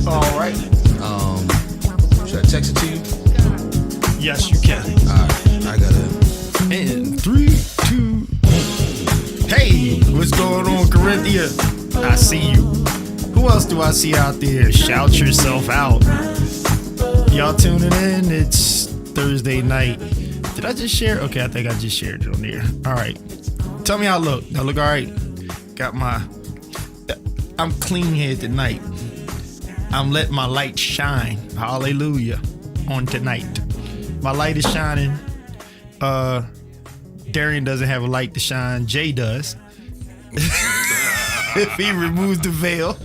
All right. Should I text it to you? Yes, you can. I gotta. And 3, 2. Hey, what's going on, Corinthia? I see you. Who else do I see out there? Shout yourself out. Y'all tuning in? It's Thursday night. Did I just share? Okay, I think I just shared it on there. All right. Tell me how I look. I look all right. I'm clean here tonight. I'm letting my light shine. Hallelujah. On tonight. My light is shining. Darian doesn't have a light to shine. Jay does. If he removes the veil.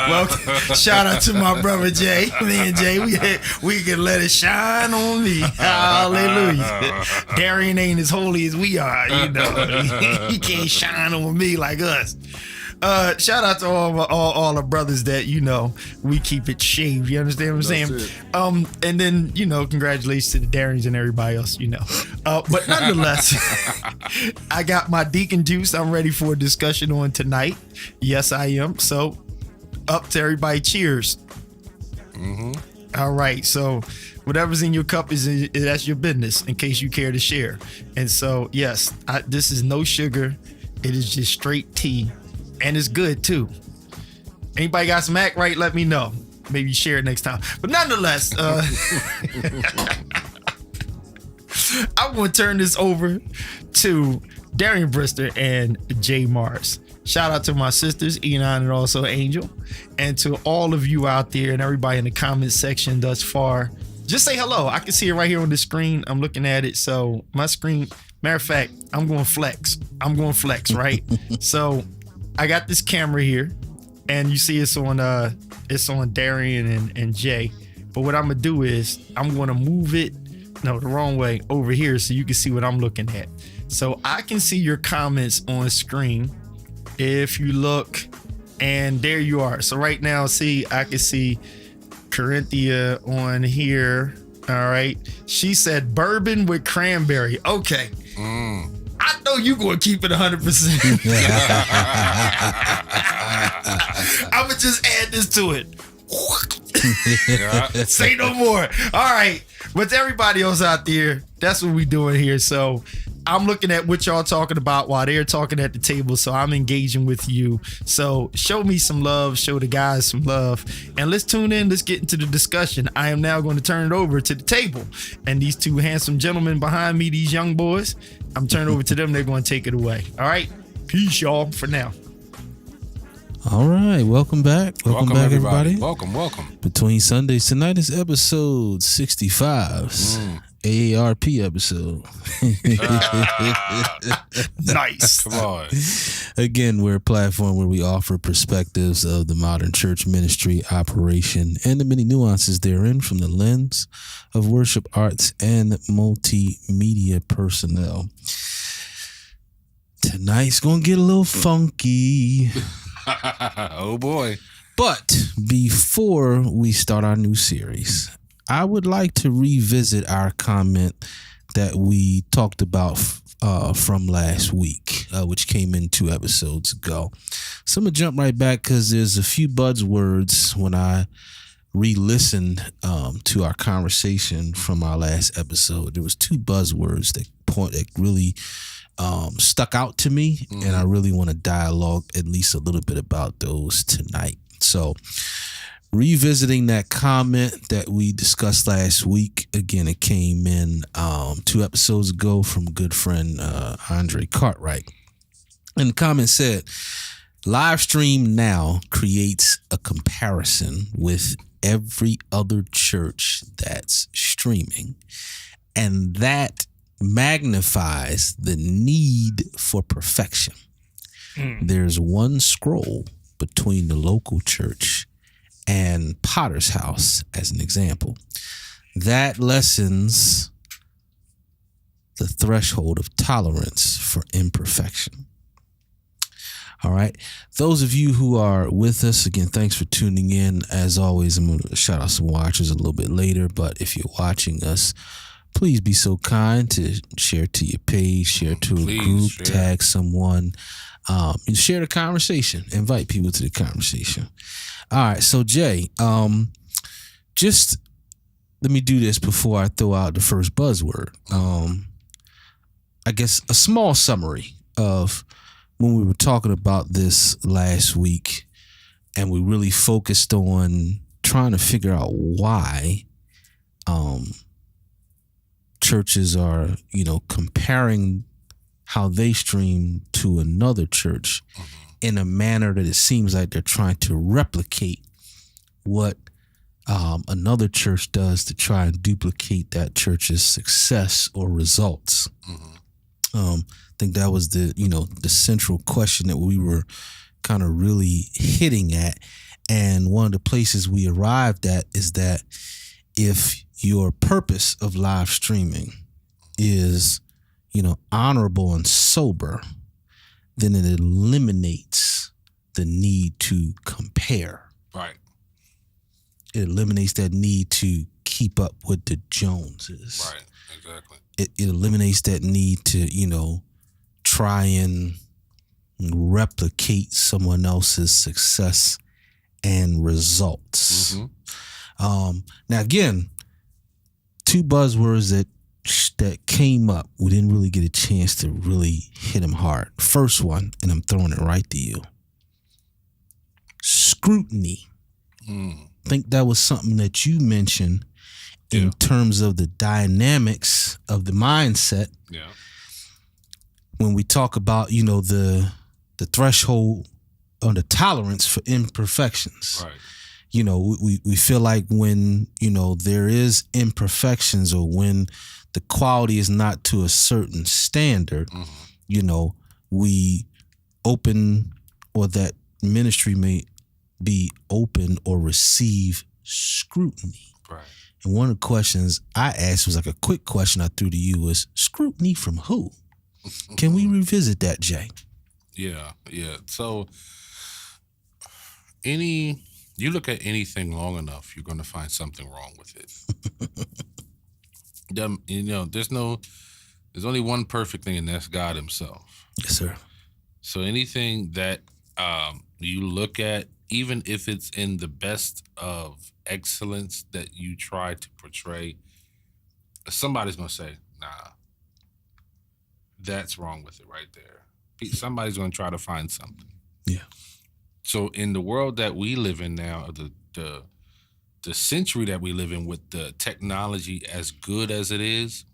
Well, shout out to my brother Jay. Me and Jay, we can let it shine on me. Hallelujah. Darian ain't as holy as we are, you know. He can't shine on me like us. Shout out to all the brothers that, you know, we keep it shaved. You understand what I'm saying? And then, you know, congratulations to the Darians and everybody else, you know. But nonetheless, I got my deacon juice. I'm ready for a discussion on tonight. Yes, I am. So up to everybody. Cheers. Mm-hmm. All right. So whatever's in your cup that's your business, in case you care to share. And so, yes, this is no sugar. It is just straight tea. And it's good too. Anybody got some act right? Let me know. Maybe share it next time. But nonetheless, I'm going to turn this over to Darian Brister and Jay Mars. Shout out to my sisters, Enon and also Angel. And to all of you out there and everybody in the comment section thus far. Just say hello. I can see it right here on the screen. I'm looking at it. So my screen, matter of fact, I'm going to flex, right? So I got this camera here, and you see it's on Darian and Jay. But what I'm gonna do is I'm gonna move it, the wrong way, over here so you can see what I'm looking at. So I can see your comments on screen if you look, and there you are. So right now, I can see Corinthia on here. All right, she said bourbon with cranberry. Okay. I know you gonna keep it 100%. I'ma just add this to it. Say no more. All right, but to everybody else out there, that's what we doing here. So I'm looking at what y'all talking about while they're talking at the table. So I'm engaging with you. So show me some love, show the guys some love, and let's tune in. Let's get into the discussion. I am now going to turn it over to the table, and these two handsome gentlemen behind me, these young boys, I'm turning over to them. They're going to take it away. All right. Peace, y'all, for now. All right. Welcome back. Welcome back, everybody. Welcome. Between Sundays tonight is episode 65. AARP episode. Nice. Come on. Again, we're a platform where we offer perspectives of the modern church ministry operation and the many nuances therein from the lens of worship arts and multimedia personnel. Tonight's gonna get a little funky. Oh boy. But before we start our new series, I would like to revisit our comment that we talked about from last week, which came in 2 episodes ago. So I'm going to jump right back because there's a few buzzwords when I re-listened to our conversation from our last episode. There was 2 buzzwords that really stuck out to me, and I really want to dialogue at least a little bit about those tonight. So revisiting that comment that we discussed last week, again, it came in 2 episodes ago from good friend Andre Cartwright. And the comment said, live stream now creates a comparison with every other church that's streaming. And that magnifies the need for perfection. There's one scroll between the local church and Potter's House, as an example. That lessens the threshold of tolerance for imperfection. All right. Those of you who are with us, again, thanks for tuning in. As always, I'm going to shout out some watchers a little bit later, but if you're watching us, please be so kind to share to your page, share to a group, tag someone. And share the conversation. Invite people to the conversation. All right, so Jay, just let me do this before I throw out the first buzzword. I guess a small summary of when we were talking about this last week, and we really focused on trying to figure out why churches are, comparing how they stream to another church in a manner that it seems like they're trying to replicate what another church does to try and duplicate that church's success or results. I think that was the central question that we were kind of really hitting at. And one of the places we arrived at is that if your purpose of live streaming is, honorable and sober, then it eliminates the need to compare. Right. It eliminates that need to keep up with the Joneses. Right, exactly. It eliminates that need to, try and replicate someone else's success and results. Now, again, two buzzwords that came up, we didn't really get a chance to really hit them hard. First one, and I'm throwing it right to you. Scrutiny. I think that was something that you mentioned in terms of the dynamics of the mindset. Yeah. When we talk about, the threshold or the tolerance for imperfections. Right. We feel like when, there is imperfections, or when the quality is not to a certain standard, we open, or that ministry may be open or receive scrutiny. Right. And one of the questions I asked was like a quick question I threw to you was, scrutiny from who? Can we revisit that, Jay? Yeah. So you look at anything long enough, you're going to find something wrong with it. There's only one perfect thing, and that's God himself. Yes, sir. So anything that you look at, even if it's in the best of excellence that you try to portray, somebody's going to say, nah, that's wrong with it right there. Somebody's going to try to find something. Yeah. So in the world that we live in now, the century that we live in, with the technology as good as it is,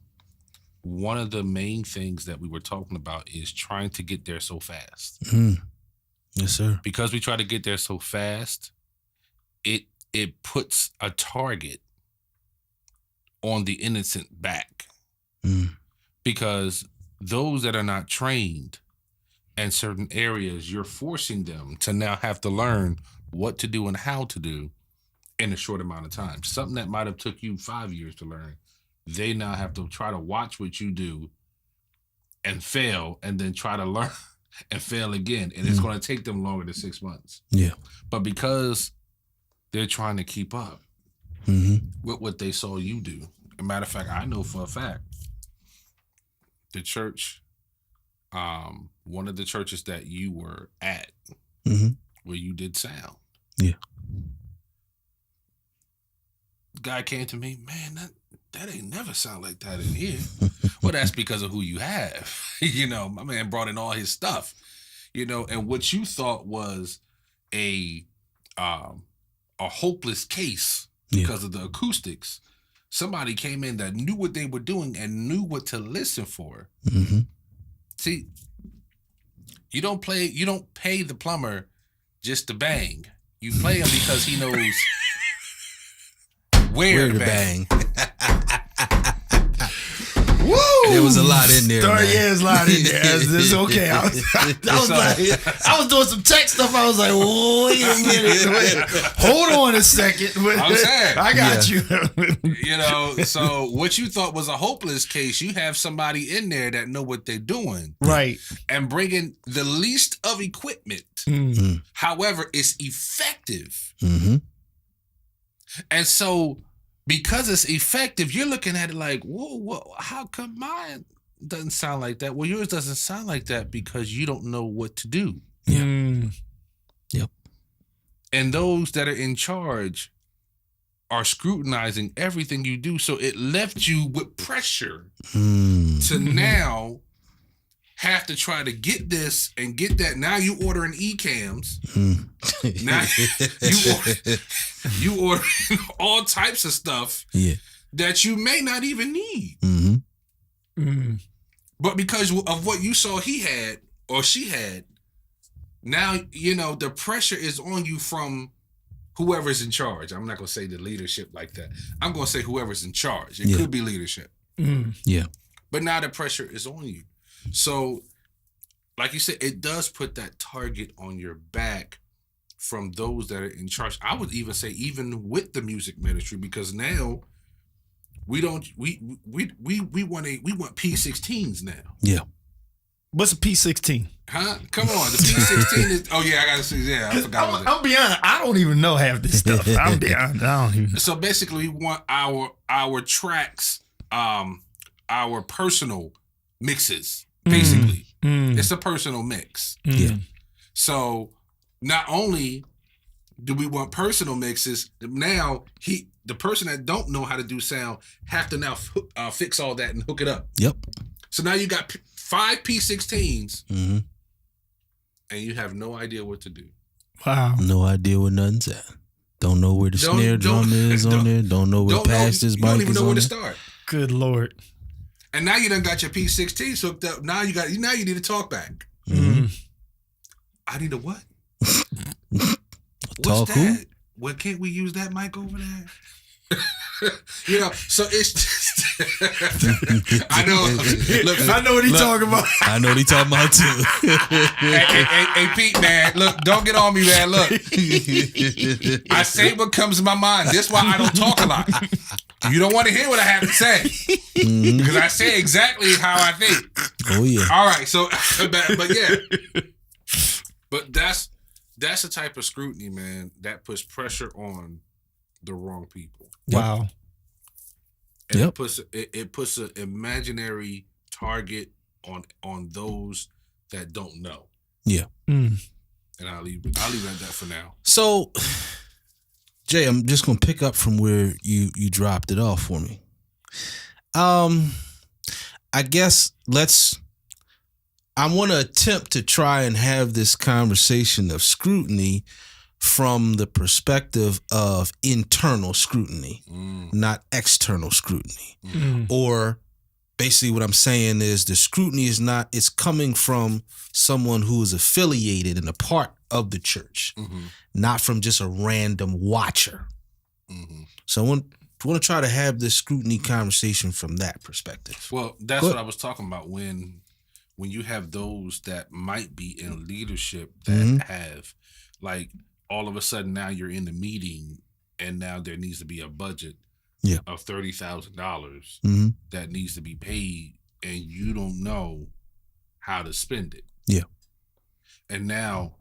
one of the main things that we were talking about is trying to get there so fast. Yes, sir. Because we try to get there so fast, it puts a target on the innocent back. Because those that are not trained in certain areas, you're forcing them to now have to learn what to do and how to do in a short amount of time. Something that might have took you 5 years to learn, they now have to try to watch what you do and fail, and then try to learn and fail again. And it's going to take them longer than 6 months. Yeah. But because they're trying to keep up with what they saw you do. As a matter of fact, I know for a fact, the church, one of the churches that you were at, where you did sound. Yeah. Guy came to me, man, that ain't never sound like that in here. Well, that's because of who you have. My man brought in all his stuff, and what you thought was a hopeless case because of the acoustics. Somebody came in that knew what they were doing and knew what to listen for. See, you don't pay the plumber just to bang. You play him because he knows where to bang. Woo! There was a lot in there. Yeah, Man. there's a lot in there. It's okay. I was doing some tech stuff. I was like, wait a minute. Hold on a second. I'm saying. I got you. So what you thought was a hopeless case, you have somebody in there that know what they're doing. Right. And bringing the least of equipment. However, it's effective. And so because it's effective, you're looking at it like, whoa, how come mine doesn't sound like that. Well, yours doesn't sound like that because you don't know what to do. Yeah. Yep. And those that are in charge are scrutinizing everything you do. So it left you with pressure to now have to try to get this and get that. Now you ordering e-cams. Now you ordering all types of stuff that you may not even need. But because of what you saw he had or she had, now, the pressure is on you from whoever's in charge. I'm not going to say the leadership like that. I'm going to say whoever's in charge. It could be leadership. Yeah. But now the pressure is on you. So, like you said, it does put that target on your back from those that are in charge. I would even say even with the music ministry, because now we want P16s now. Yeah. What's a P16? Huh? Come on. The P16 is... Oh, yeah, I got to see. Yeah, I forgot. I'll be honest. I don't even know half this stuff. I'll be honest. I don't even know. So basically, we want our tracks, our personal mixes, basically. It's a personal mix. Yeah. So not only do we want personal mixes, now the person that don't know how to do sound have to now fix all that and hook it up. Yep. So now you got 5 P16s, and you have no idea what to do. Wow. No idea where nothing's at. Don't know where the snare drum is on there. Don't know where pastor's mic is on there. You don't even know where to start. Good Lord. And now you done got your P16s hooked up. Now you need a talk back. I need a what? What's that? Well, can't we use that mic over there? So it's just I know. Look, I know what he's talking about. I know what he's talking about too. hey, Pete, man, look, don't get on me, man. Look, I say what comes to my mind. That's why I don't talk a lot. You don't want to hear what I have to say because I say exactly how I think. Oh yeah. All right. So, but yeah, but that's the type of scrutiny, man, that puts pressure on the wrong people. Wow. And it puts an imaginary target on those that don't know. Yeah. And I'll leave it at that for now. So, Jay, I'm just gonna pick up from where you dropped it off for me. I guess I want to attempt to try and have this conversation of scrutiny from the perspective of internal scrutiny, not external scrutiny. Or basically what I'm saying is the scrutiny it's coming from someone who is affiliated and a part of the church, not from just a random watcher. So I want to try to have this scrutiny conversation from that perspective. Well, that's what I was talking about when you have those that might be in leadership that have, like, all of a sudden now you're in the meeting and now there needs to be a budget of $30,000 that needs to be paid and you don't know how to spend it. Yeah. And now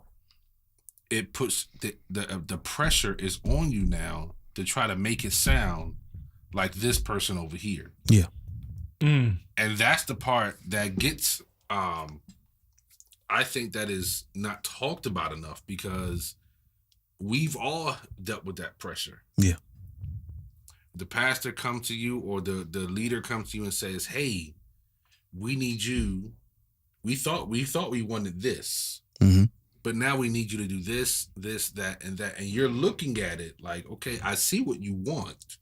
it puts the pressure is on you now to try to make it sound like this person over here. Yeah. And that's the part that gets, I think that is not talked about enough because we've all dealt with that pressure. Yeah. The pastor comes to you or the leader comes to you and says, hey, we need you. We thought we wanted this, but now we need you to do this, that, and that. And you're looking at it like, okay, I see what you want.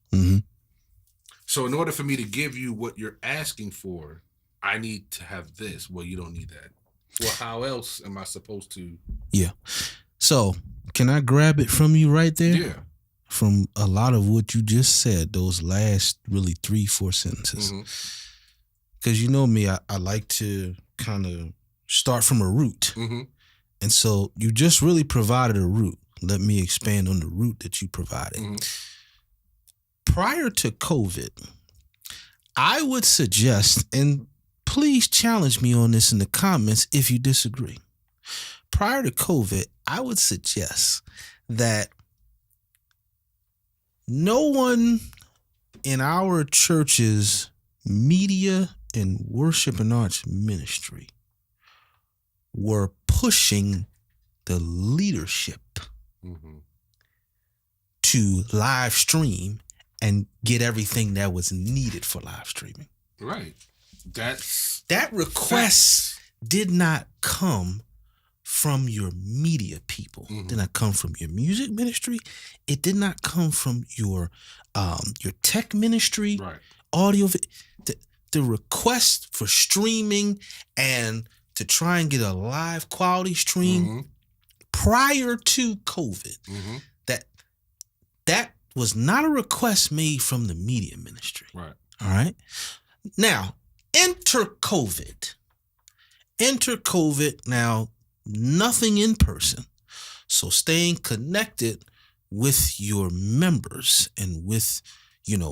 So in order for me to give you what you're asking for, I need to have this. Well, you don't need that. Well, how else am I supposed to? Yeah. So can I grab it from you right there? Yeah. From a lot of what you just said, those last really 3-4 sentences. Because you know me, I like to kind of start from a root. And so you just really provided a root. Let me expand on the root that you provided. Prior to COVID, I would suggest, and please challenge me on this in the comments if you disagree. Prior to COVID, I would suggest that no one in our church's media and worship and arts ministry were pushing the leadership to live stream and get everything that was needed for live streaming. Right. That request did not come from your media people. It did not come from your music ministry. It did not come from your tech ministry, right. audio. The request for streaming and to try and get a live quality stream prior to COVID, that was not a request made from the media ministry. Right. All right. Now, enter COVID. Now, nothing in person. So staying connected with your members and with, your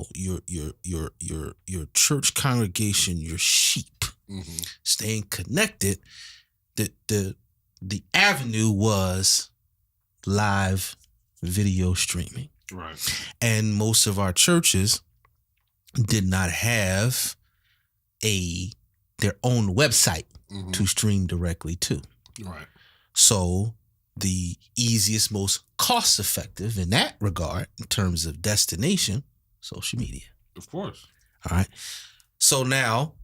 church congregation, your sheep, staying connected. The avenue was live video streaming. Right. And most of our churches did not have their own website to stream directly to. Right. So the easiest, most cost-effective in that regard, in terms of destination, social media. Of course. All right. So now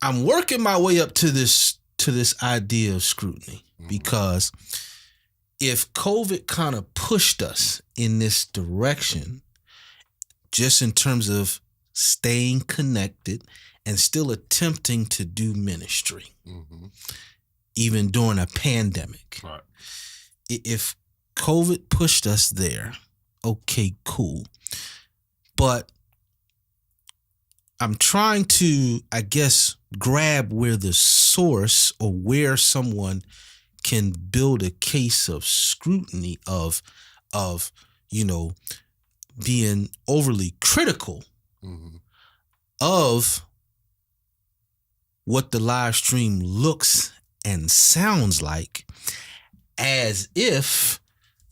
I'm working my way up to this idea of scrutiny, because if COVID kind of pushed us in this direction, just in terms of staying connected and still attempting to do ministry, even during a pandemic. Right. If COVID pushed us there, okay, cool. But I'm trying to, I guess, grab where the source or where someone can build a case of scrutiny of being overly critical of what the live stream looks and sounds like, as if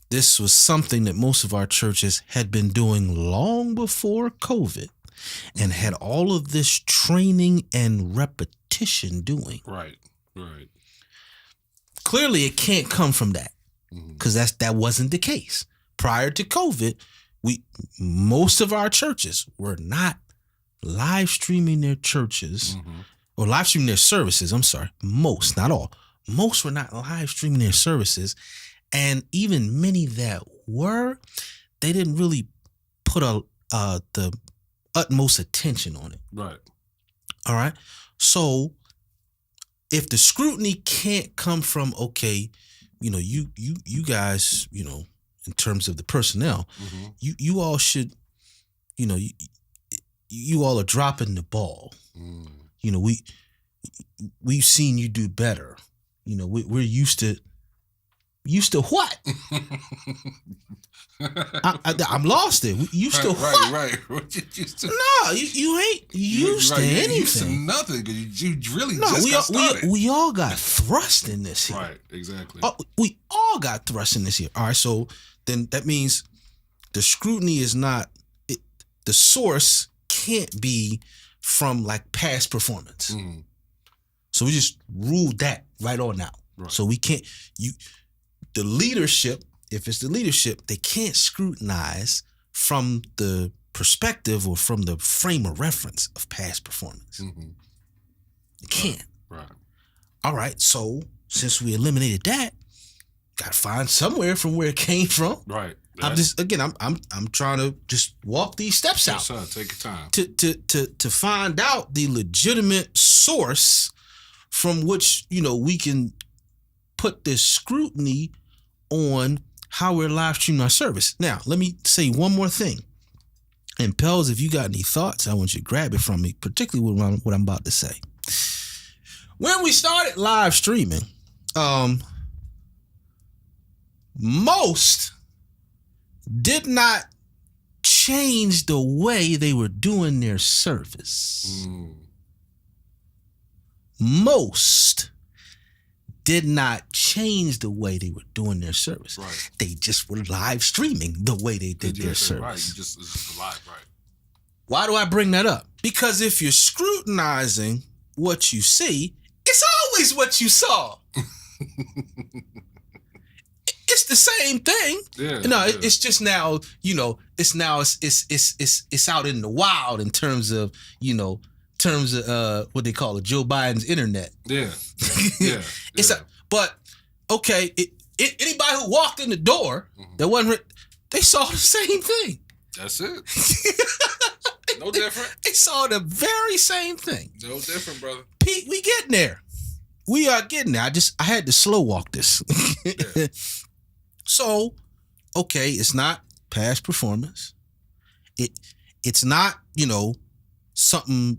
this was something that most of our churches had been doing long before COVID and had all of this training and repetition doing. Right. Right. Clearly, it can't come from that, because that wasn't the case. Prior to COVID, most of our churches were not live streaming their churches or live streaming their services. I'm sorry, most, not all. Most were not live streaming their services, and even many that were, they didn't really put the utmost attention on it. Right. All right. So if the scrutiny can't come from, okay, you guys, in terms of the personnel, you all should, you all are dropping the ball. We've seen you do better. We're used to what? I'm lost there. Used to what? Right. What you used to? No, you ain't used to anything. Used to nothing, because you really just got started. We all got thrust in this here. Right, exactly. We all got thrust in this here. All right, so then that means the scrutiny is not, the source can't be from like past performance. So we just ruled that right on out. Right. So we can't, the leadership, if it's the leadership, they can't scrutinize from the perspective or from the frame of reference of past performance. They can't. Right. All right. So since we eliminated that, got to find somewhere from where it came from. Right. I'm trying to just walk these steps out. Yes, sir. Take your time. To find out the legitimate source from which, we can put this scrutiny on how we're live streaming our service. Now, let me say one more thing. And Pels, if you got any thoughts, I want you to grab it from me, particularly what I'm about to say. When we started live streaming, most did not change the way they were doing their service. Most did not change the way they were doing their service. Right. They just were live streaming the way they did their service. Right. It's just live, right. Why do I bring that up? Because if you're scrutinizing what you see, it's always what you saw. It's the same thing. It's just now, it's out in the wild in terms of, what they call it, Joe Biden's internet. But okay, anybody who walked in the door that wasn't, they saw the same thing. That's it. No different. They saw the very same thing. No different, brother. Pete, we getting there. We are getting there. I had to slow walk this. Yeah. So, okay, it's not past performance. It's not, something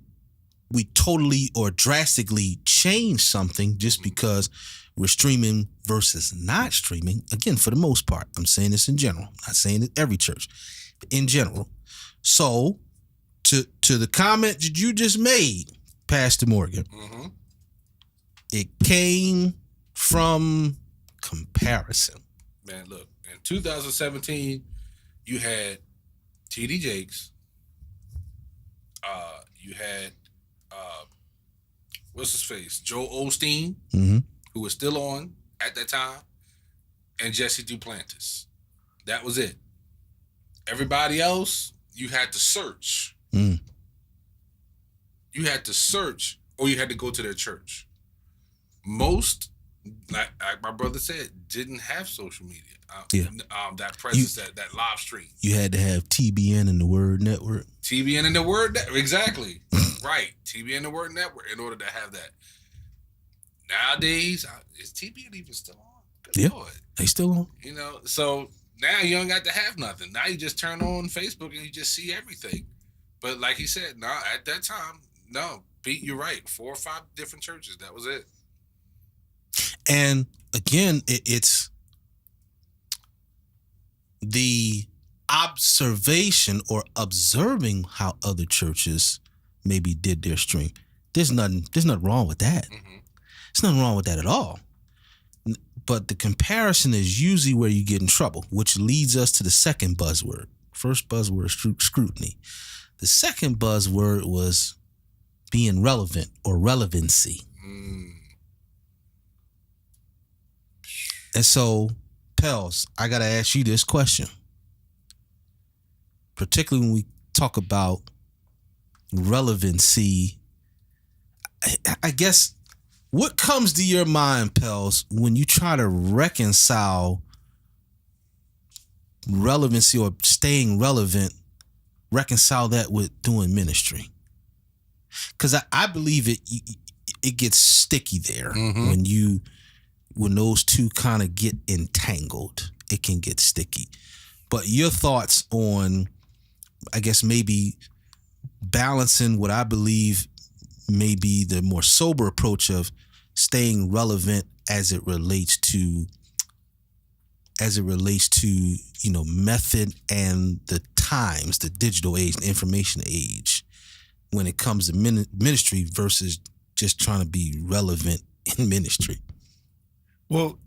we totally or drastically change something just because we're streaming versus not streaming. Again, for the most part, I'm saying this in general. I'm not saying it every church, but in general. So, to the comment that you just made, Pastor Morgan, it came from comparison. Man, look, in 2017, you had T.D. Jakes. You had, what's his face? Joel Osteen, who was still on at that time, and Jesse Duplantis. That was it. Everybody else, you had to search. You had to search, or you had to go to their church. Most, like my brother said, didn't have social media. That presence, that live stream. You had to have TBN and the Word Network. TBN and the Word Network, exactly. Right, TBN and the Word Network in order to have that. Nowadays, is TBN even still on? Good Lord. They still on. So now you don't got to have nothing. Now you just turn on Facebook and you just see everything. But like he said, no, at that time, no, Pete, you're right. 4 or 5 different churches. That was it. And again, it's the observation or observing how other churches maybe did their stream. There's nothing wrong with that. There's nothing wrong with that at all. But the comparison is usually where you get in trouble, which leads us to the second buzzword. First buzzword, scrutiny. The second buzzword was being relevant or relevancy. And so, Pels, I got to ask you this question. Particularly when we talk about relevancy, I guess, what comes to your mind, Pels, when you try to reconcile relevancy or staying relevant, reconcile that with doing ministry? Because I believe it gets sticky there when those two kind of get entangled. It can get sticky. But your thoughts on, I guess, maybe balancing what I believe may be the more sober approach of staying relevant as it relates to method and the times, the digital age, the information age, when it comes to ministry versus just trying to be relevant in ministry. Well,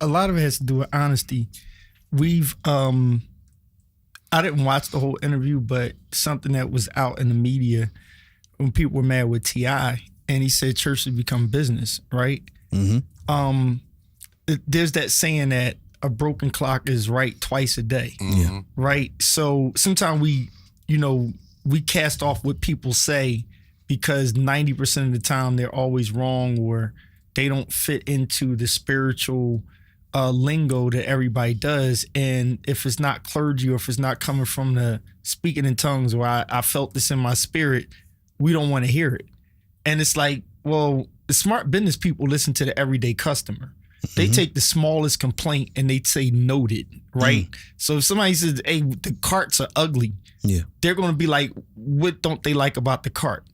a lot of it has to do with honesty. I didn't watch the whole interview, but something that was out in the media when people were mad with T.I., and he said church should become business, right? There's that saying that a broken clock is right twice a day, right? So sometimes we cast off what people say because 90% of the time they're always wrong, or they don't fit into the spiritual lingo that everybody does. And if it's not clergy, or if it's not coming from the speaking in tongues, or I felt this in my spirit, we don't want to hear it. And it's like, well, the smart business people listen to the everyday customer. They take the smallest complaint and they say noted, right? So if somebody says, hey, the carts are ugly, they're going to be like, what don't they like about the cart?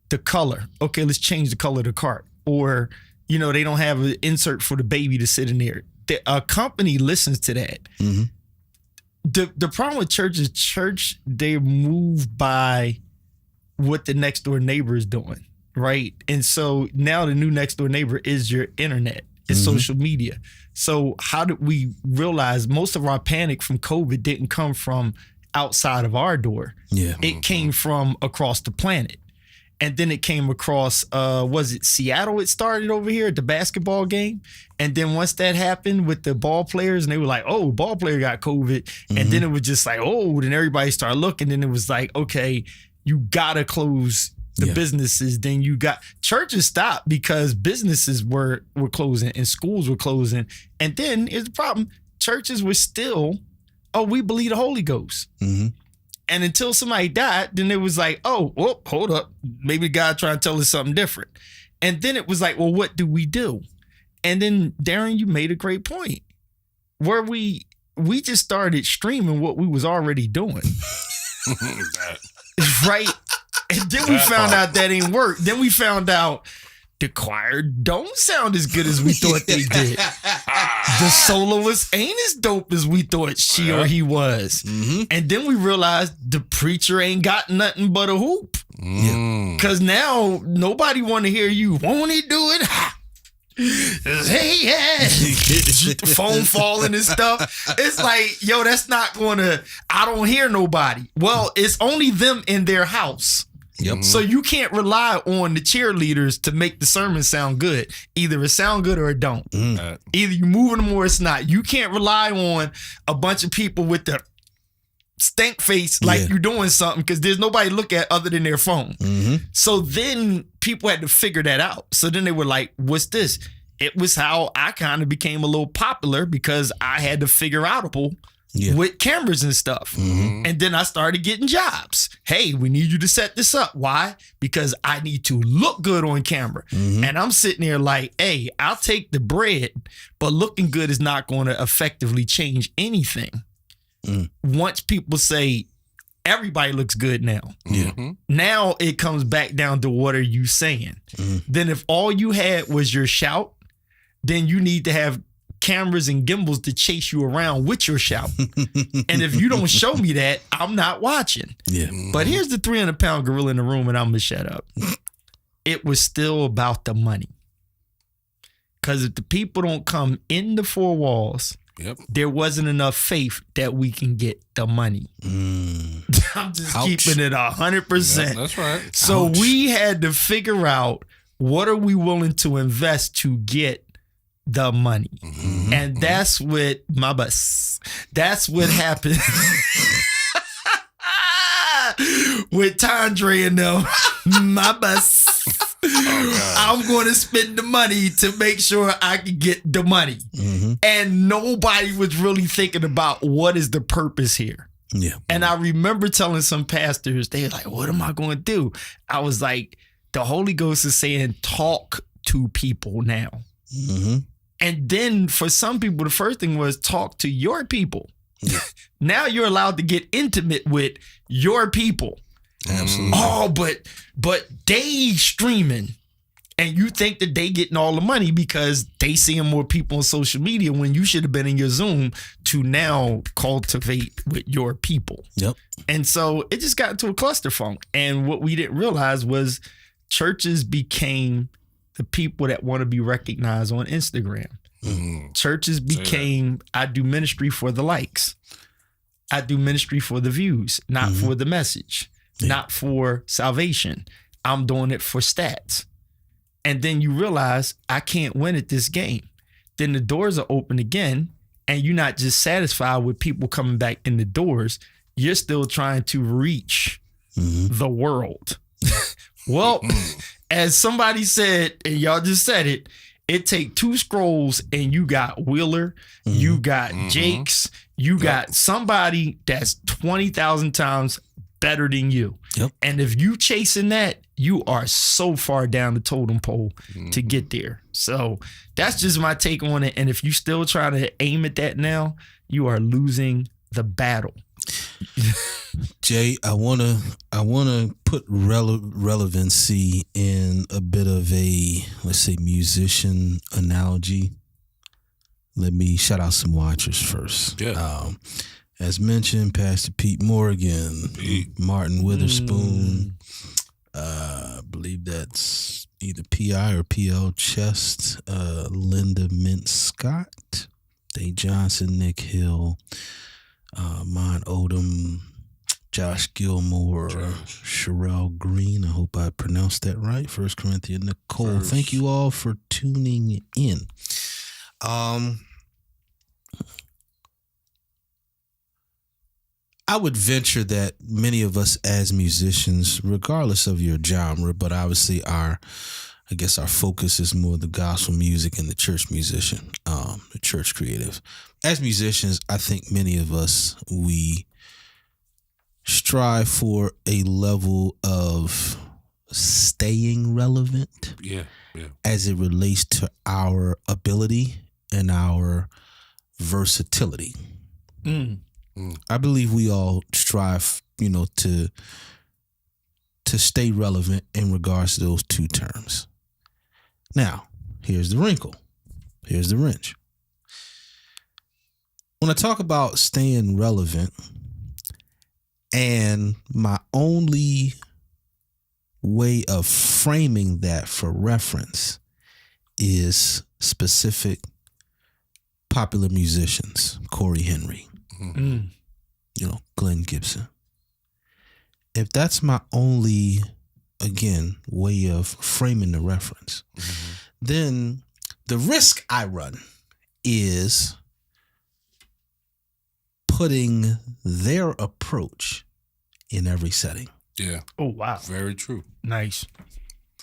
The color. Okay, let's change the color of the cart. Or, they don't have an insert for the baby to sit in there. A company listens to that. The problem with church is they're moved by what the next door neighbor is doing, right? And so now the new next door neighbor is your internet. It's social media. So how did we realize most of our panic from COVID didn't come from outside of our door. Yeah. It came from across the planet. And then it came across, was it Seattle? It started over here at the basketball game. And then once that happened with the ball players, and they were like, oh, ball player got COVID. And then it was just like, oh, then everybody started looking. Then it was like, okay, you got to close the businesses. Then you got churches stopped because businesses were closing and schools were closing. And then here's the problem. Churches were still, oh, we believe the Holy Ghost. And until somebody died, then it was like, oh, whoop, hold up. Maybe God trying to tell us something different. And then it was like, well, what do we do? And then, Darren, you made a great point. Where we just started streaming what we was already doing. Right? And then we found out that ain't work. Then we found out the choir don't sound as good as we thought they did. The soloist ain't as dope as we thought she or he was. And then we realized the preacher ain't got nothing but a hoop. Because now nobody want to hear you. Won't he do it? Hey, yeah. The phone falling and stuff. It's like, yo, that's not going to, I don't hear nobody. Well, it's only them in their house. So you can't rely on the cheerleaders to make the sermon sound good. Either it sound good or it don't. Either you moving them or it's not. You can't rely on a bunch of people with the stank face like you're doing something because there's nobody to look at other than their phone. So then people had to figure that out. So then they were like, what's this? It was how I kind of became a little popular because I had to figure outable with cameras and stuff. And then I started getting jobs. Hey, we need you to set this up. Why? Because I need to look good on camera. And I'm sitting there like, hey, I'll take the bread, but looking good is not going to effectively change anything. Once people say everybody looks good now. Now it comes back down to what are you saying? Then if all you had was your shout, then you need to have cameras and gimbals to chase you around with your shout. And if you don't show me that, I'm not watching. But here's the 300-pound gorilla in the room, and I'm going to shut up. It was still about the money. Because if the people don't come in the four walls, there wasn't enough faith that we can get the money. I'm just keeping it 100%. That's right. So we had to figure out what are we willing to invest to get the money. And that's what that's what happened with Tandre and them. My bus. I'm going to spend the money to make sure I can get the money. And nobody was really thinking about what is the purpose here. And I remember telling some pastors, they were like, what am I going to do? I was like, the Holy Ghost is saying, talk to people now. And then for some people, the first thing was talk to your people. Now you're allowed to get intimate with your people. Absolutely. Oh, but they streaming. And you think that they getting all the money because they seeing more people on social media when you should have been in your Zoom to now cultivate with your people. And so it just got into a clusterfunk. And what we didn't realize was churches became the people that want to be recognized on Instagram. Churches became, I do ministry for the likes. I do ministry for the views, not for the message, not for salvation. I'm doing it for stats. And then you realize I can't win at this game. Then the doors are open again, and you're not just satisfied with people coming back in the doors. You're still trying to reach the world. Well, as somebody said, and y'all just said it, it take 2 scrolls and you got Wheeler, you got Jakes, you got somebody that's 20,000 times better than you. And if you chasing that, you are so far down the totem pole to get there. So that's just my take on it. And if you still try to aim at that now, you are losing the battle. Jay, I wanna put relevancy in a bit of a, let's say, musician analogy. Let me shout out some watchers first. As mentioned, Pastor Pete Morgan, Martin Witherspoon, I believe that's either PI or PL Chest, Linda Mintz Scott, Dave Johnson, Nick Hill, Mon Odom, Josh Gilmore, Sherelle Green. I hope I pronounced that right. 1 Corinthians, Nicole. Thank you all for tuning in. I would venture that many of us as musicians, regardless of your genre, but obviously our focus is more the gospel music and the church musician, the church creative. As musicians, I think many of us, we strive for a level of staying relevant as it relates to our ability and our versatility. I believe we all strive, to stay relevant in regards to those two terms. Now, here's the wrinkle. Here's the wrench. When I talk about staying relevant, and my only way of framing that for reference is specific popular musicians, Corey Henry, Glenn Gibson. If that's my only, again, way of framing the reference, then the risk I run is putting their approach in every setting. Yeah. Oh, wow. Very true. Nice.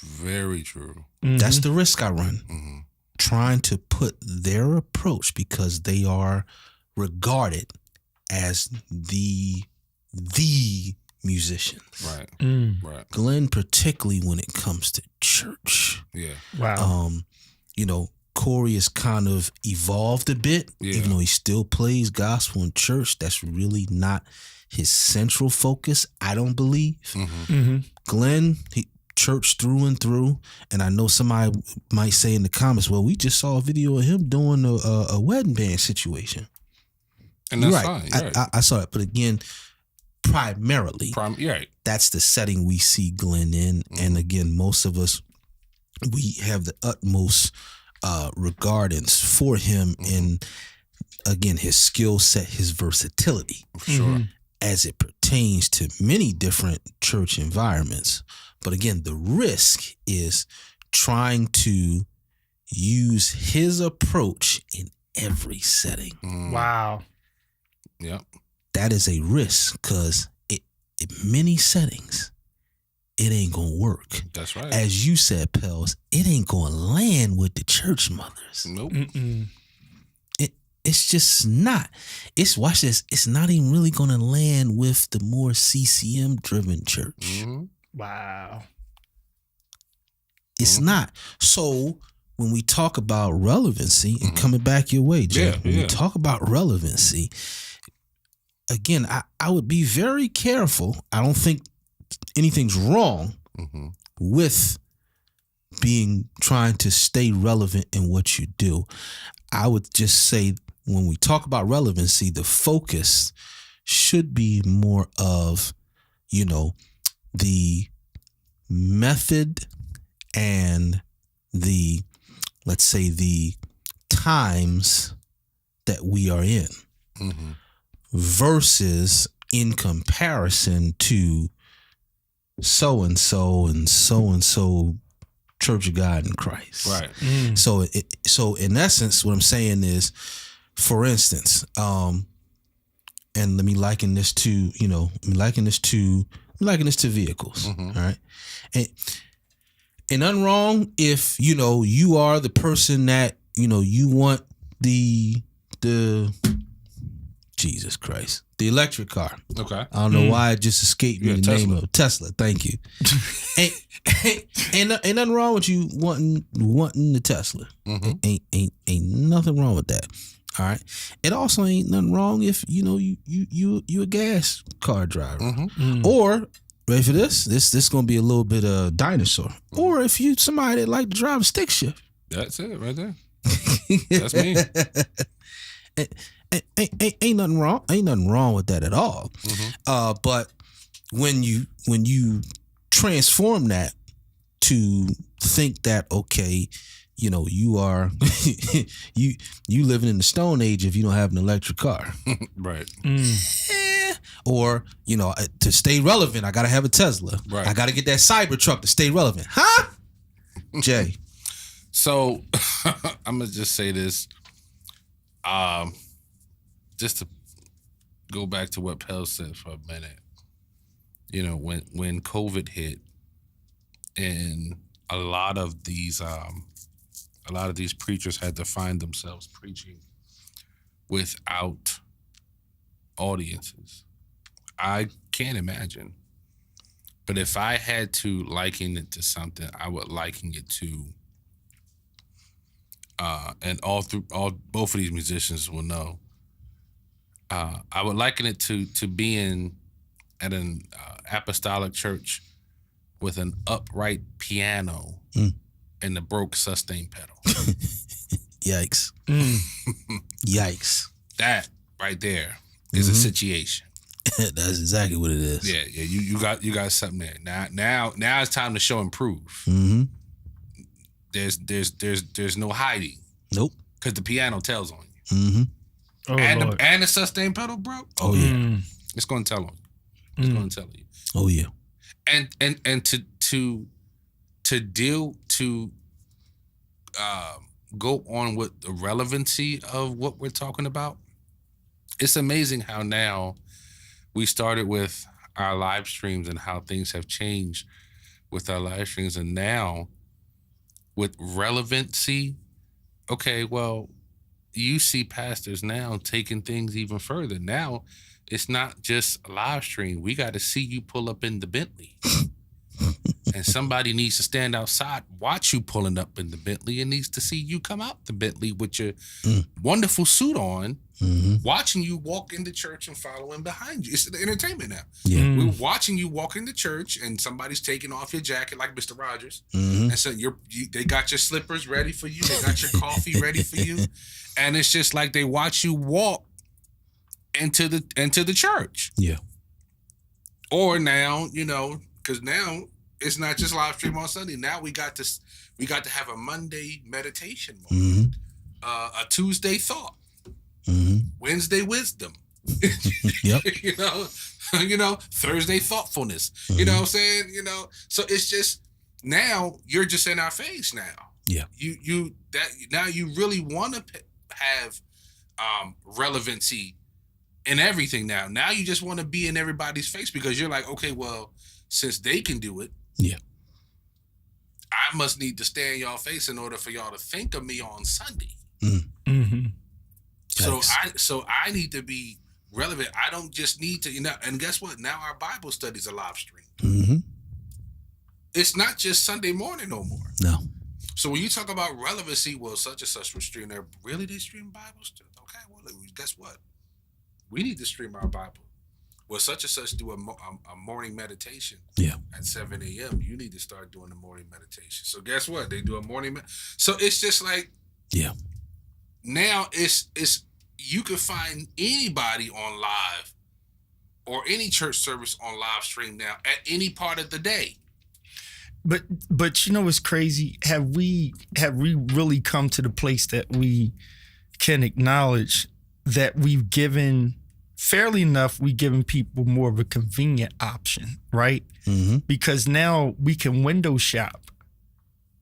Very true. That's the risk I run. Trying to put their approach, because they are regarded as the musicians. Right. Right. Glenn, particularly when it comes to church. Yeah. Wow. Corey has kind of evolved a bit, even though he still plays gospel in church. That's really not his central focus, I don't believe. Glenn, church through and through. And I know somebody might say in the comments, well, we just saw a video of him doing a wedding band situation. And that's fine. Right. I saw it. But again, primarily, that's the setting we see Glenn in. And again, most of us, we have the utmost regardance for him in, again, his skill set, his versatility. Sure. As it pertains to many different church environments. But again, the risk is trying to use his approach in every setting. Wow. Yep. That is a risk, because in many settings, it ain't gonna work. That's right. As you said, Pels, it ain't gonna land with the church mothers. Nope. It's just not. Watch this. It's not even really gonna land with the more CCM driven church. Wow. It's not. So when we talk about relevancy, and coming back your way, Jay, when we talk about relevancy, again, I would be very careful. I don't think anything's wrong with trying to stay relevant in what you do. I would just say, when we talk about relevancy, the focus should be more of, the method and the, let's say, the times that we are in versus in comparison to so-and-so and so-and-so Church of God in Christ. Right. So in essence, what I'm saying is, for instance, and let me liken this to, vehicles. All right. And nothing wrong if, you are the person that, you want the Jesus Christ, the electric car. Okay. I don't know why it just escaped me, the Tesla. name of Tesla. Thank you. ain't nothing wrong with you wanting the Tesla. Ain't nothing wrong with that. All right. It also ain't nothing wrong if you a gas car driver, or ready for this? This gonna be a little bit of dinosaur, or if you somebody that like to drive a stick shift. That's it right there. That's me. Ain't nothing wrong. Ain't nothing wrong with that at all. But when you transform that to think that, okay, you are you living in the Stone Age if you don't have an electric car. Right. I Or, to stay relevant, I got to have a Tesla. Right. I got to get that Cybertruck to stay relevant. Huh? Jay. So I'm going to just say this. Just to go back to what Pell said for a minute. When COVID hit and a lot of these preachers had to find themselves preaching without audiences. I can't imagine. But if I had to liken it to something, I would liken it to, and both of these musicians will know, I would liken it to being at an apostolic church with an upright piano and the broke sustain pedal. Yikes. Yikes. That right there is a situation. That's exactly what it is. Yeah. You got something there. Now it's time to show and prove. Mm-hmm. There's no hiding. Nope. Because the piano tells on you. Mm-hmm. Oh, and the sustain pedal, bro. Oh yeah. It's gonna tell on you. It's gonna tell you. Oh yeah. And to go on with the relevancy of what we're talking about. It's amazing how now we started with our live streams and how things have changed with our live streams, and now with relevancy. Okay, well, you see pastors now taking things even further. Now it's not just a live stream. We got to see you pull up in the Bentley. And somebody needs to stand outside, watch you pulling up in the Bentley, and needs to see you come out the Bentley with your wonderful suit on, watching you walk into church and following behind you. It's the entertainment now. Yeah. We're watching you walk into church and somebody's taking off your jacket like Mr. Rogers. And so they got your slippers ready for you. They got your coffee ready for you. And it's just like they watch you walk into the church. Yeah. Or now, because now it's not just live stream on Sunday. Now we got to have a Monday meditation moment, a Tuesday thought, Wednesday wisdom, Yep. Thursday thoughtfulness. You know what I'm saying? So it's just now you're just in our face now. Yeah. Now you really want to have relevancy in everything now. Now you just want to be in everybody's face because you're like, okay, well, since they can do it, yeah, I must need to stay in y'all face in order for y'all to think of me on Sunday. So I need to be relevant. I don't just need to, and guess what? Now our Bible studies are live streamed. It's not just Sunday morning no more. No. So when you talk about relevancy, well, such and such was streaming there. Really, they stream Bible studies? Okay, well, guess what? We need to stream our Bible. Well, such and such do a morning meditation at 7 a.m. You need to start doing the morning meditation. So guess what? They do a morning. So it's just like, now it's you can find anybody on live or any church service on live stream now at any part of the day. But it's crazy. Have we really come to the place that we can acknowledge that we've given people more of a convenient option, right? Because now we can window shop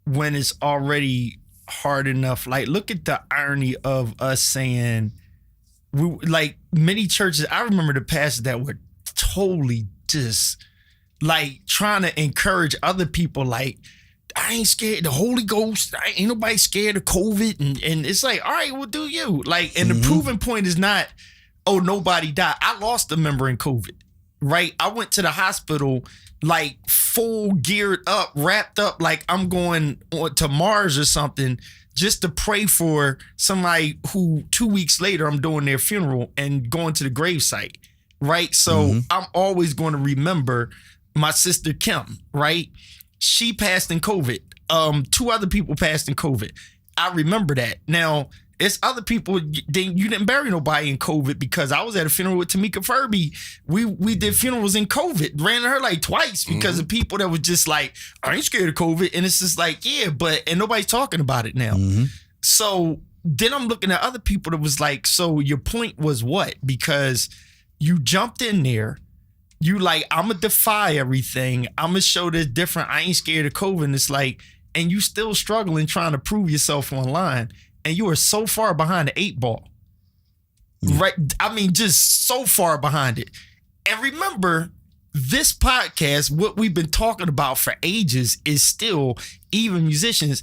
when it's already hard enough. Like, look at the irony of us saying, like many churches, I remember the pastors that were totally just like trying to encourage other people, like, I ain't scared of the Holy Ghost. Ain't nobody scared of COVID. And it's like, all right, well, do you? Like, and the proving point is not, oh, nobody died. I lost a member in COVID, right? I went to the hospital like full geared up, wrapped up like I'm going to Mars or something, just to pray for somebody who 2 weeks later I'm doing their funeral and going to the gravesite, right? So I'm always going to remember my sister Kim, right? She passed in COVID. 2 other people passed in COVID. I remember that. Now, it's other people, you didn't bury nobody in COVID, because I was at a funeral with Tamika Furby. We did funerals in COVID, ran her like twice because of people that was just like, I ain't scared of COVID. And it's just like, yeah, and nobody's talking about it now. So then I'm looking at other people that was like, so your point was what? Because You jumped in there. You like, I'm going to defy everything. I'm going to show this different. I ain't scared of COVID. And it's like, and you still struggling trying to prove yourself online. And you are so far behind the 8 ball. Right? I mean, just so far behind it. And remember, this podcast, what we've been talking about for ages is still, even musicians,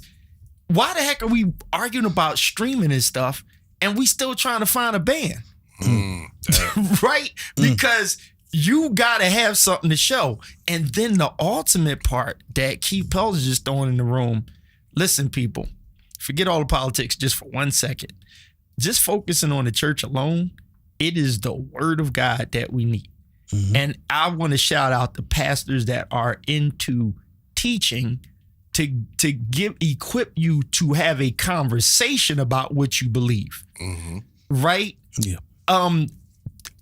why the heck are we arguing about streaming and stuff and we still trying to find a band? Right? Because you got to have something to show. And then the ultimate part that Keith Pelz is just throwing in the room, listen, people, forget all the politics just for 1 second. Just focusing on the church alone, it is the word of God that we need. And I want to shout out the pastors that are into teaching to equip you to have a conversation about what you believe. Right? Yeah.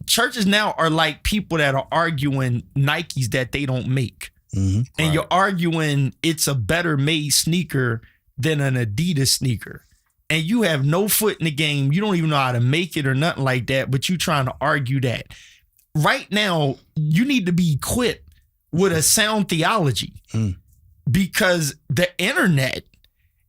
Churches now are like people that are arguing Nikes that they don't make. And you're arguing it's a better made sneaker than an Adidas sneaker. And you have no foot in the game. You don't even know how to make it or nothing like that, but you trying to argue that. Right now, you need to be equipped with a sound theology because the internet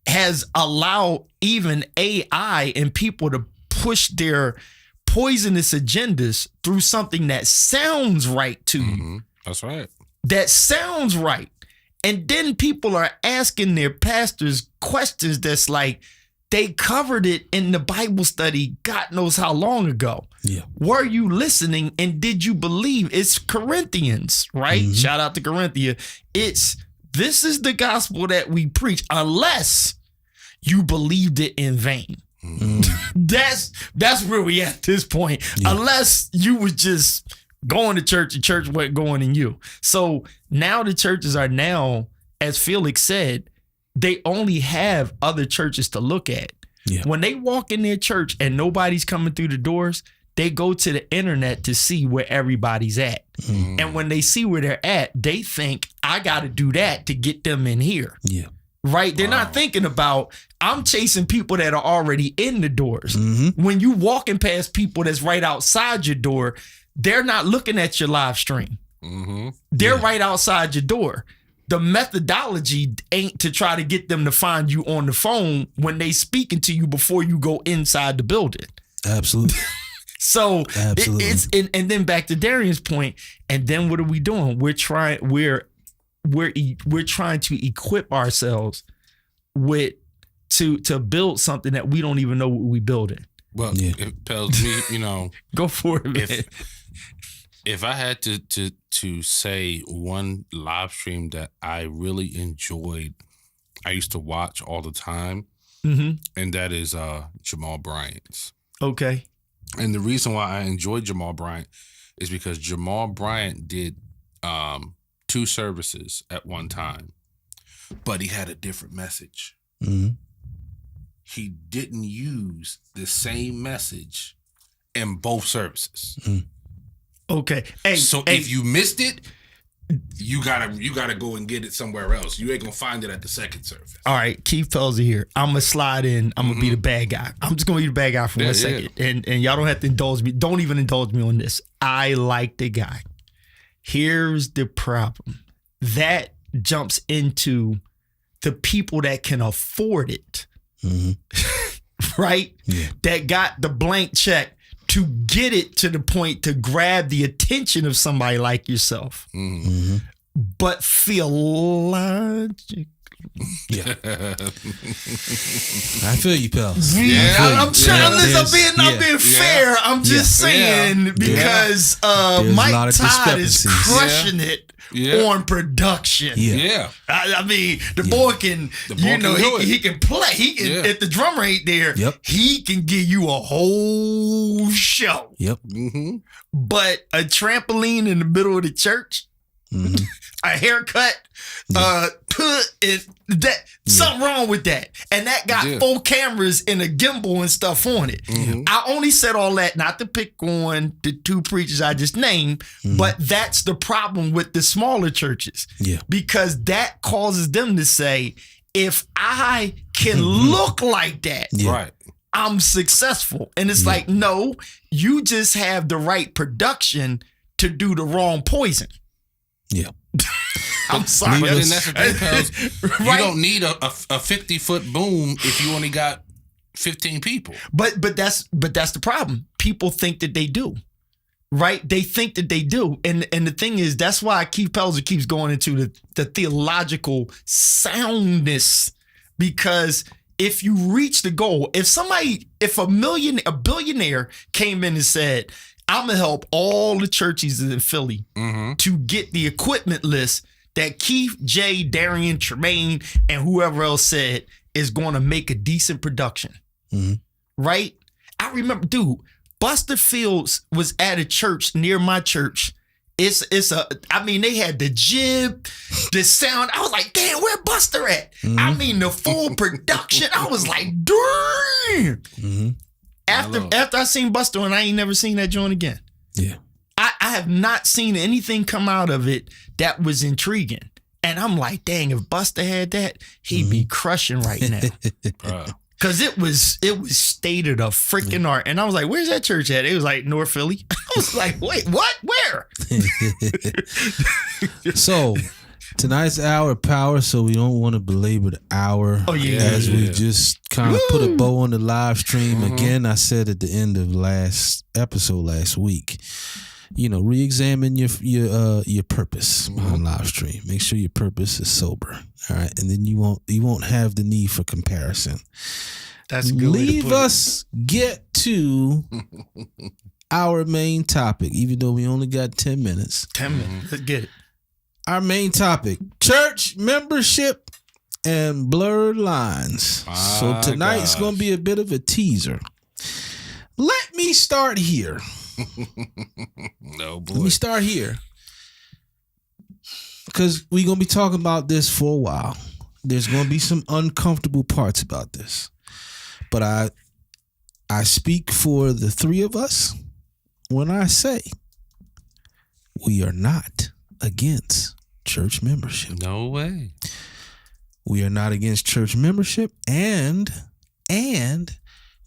has allowed even AI and people to push their poisonous agendas through something that sounds right to you. That's right. That sounds right. And then people are asking their pastors questions that's like, they covered it in the Bible study God knows how long ago. Yeah. Were you listening and did you believe? It's Corinthians, right? Shout out to Corinthia. This is the gospel that we preach unless you believed it in vain. That's where we at this point. Yeah. Unless you was just going to church and church wasn't going in you. So now the churches are now, as Felix said, they only have other churches to look at. Yeah. When they walk in their church and nobody's coming through the doors, they go to the internet to see where everybody's at. And when they see where they're at, they think, I got to do that to get them in here. Yeah. Right? They're not thinking about, I'm chasing people that are already in the doors. When you walking past people that's right outside your door, they're not looking at your live stream. They're right outside your door. The methodology ain't to try to get them to find you on the phone when they speaking to you before you go inside the building. Absolutely. So it's and then back to Darian's point. And then what are we doing? We're trying to equip ourselves with to build something that we don't even know what we building. Well, it tells me, go for it, man. If I had to say one live stream that I really enjoyed, I used to watch all the time, and that is Jamal Bryant's. Okay. And the reason why I enjoyed Jamal Bryant is because Jamal Bryant did 2 services at one time, but he had a different message. He didn't use the same message in both services. Okay. If you missed it, you gotta go and get it somewhere else. You ain't gonna find it at the second service. All right, Keith Pelz here. I'm gonna slide in. I'm gonna be the bad guy. I'm just gonna be the bad guy for 1 second. And y'all don't have to indulge me. Don't even indulge me on this. I like the guy. Here's the problem. That jumps into the people that can afford it. Right? Yeah. That got the blank check to get it to the point to grab the attention of somebody like yourself. But theologically. Yeah. I feel you, Pels. I'm trying to listen. I'm being fair. I'm just saying because Mike Todd is crushing it on production. I mean, the boy can, he can play. He can, if the drummer ain't there, he can give you a whole show. But a trampoline in the middle of the church, a haircut, something wrong with that. And that got 4 cameras and a gimbal and stuff on it. I only said all that not to pick on the 2 preachers I just named, but that's the problem with the smaller churches. Because that causes them to say, if I can look like that, right, I'm successful. And it's like, no, you just have the right production to do the wrong poison. Yeah. I'm sorry. But then that's the thing, Pels. Right? You don't need a 50-foot boom if you only got 15 people. But that's the problem. People think that they do. Right? They think that they do. And the thing is, that's why Keith Pelzer keeps going into the theological soundness, because if you reach the goal, if a billionaire came in and said, I'm gonna help all the churches in Philly to get the equipment list that Keith, Jay, Darian, Tremaine, and whoever else said is going to make a decent production. Right? I remember, dude, Buster Fields was at a church near my church. They had the jib, the sound. I was like, damn, where Buster at? I mean, the full production. I was like, damn. After I seen Buster, and I ain't never seen that joint again. Yeah. I have not seen anything come out of it that was intriguing. And I'm like, dang, if Buster had that, he'd be crushing right now. Because it was state of the freaking art. And I was like, where's that church at? It was like North Philly. I was like, wait, what? Where? So tonight's hour power, so we don't want to belabor the hour. Oh, yeah. As we just kind of put a bow on the live stream. Again, I said at the end of last episode last week, re-examine your purpose on live stream. Make sure your purpose is sober. All right. And then you won't have the need for comparison. That's a good way to put it. Us get to our main topic, even though we only got 10 minutes. 10 minutes. Let's get it. Our main topic, church membership and blurred lines. So tonight's going to be a bit of a teaser. Let me start here. No, boy. Let me start here. Because we're going to be talking about this for a while. There's going to be some uncomfortable parts about this. But I speak for the three of us when I say we are not against church membership. No way. We are not against church membership, and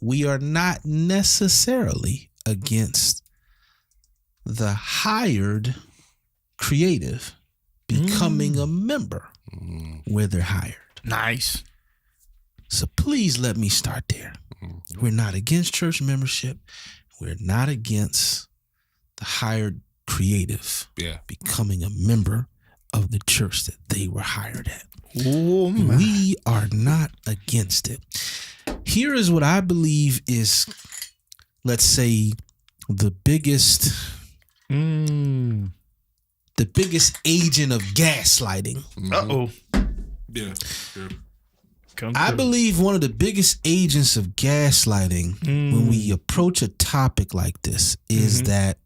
we are not necessarily against the hired creative becoming a member where they're hired. Nice. So please let me start there. We're not against church membership. We're not against the hired creative becoming a member of the church that they were hired at. Oh, my. We are not against it. Here is what I believe is, let's say, the biggest agent of gaslighting. Uh-oh. Yeah. I believe one of the biggest agents of gaslighting when we approach a topic like this is that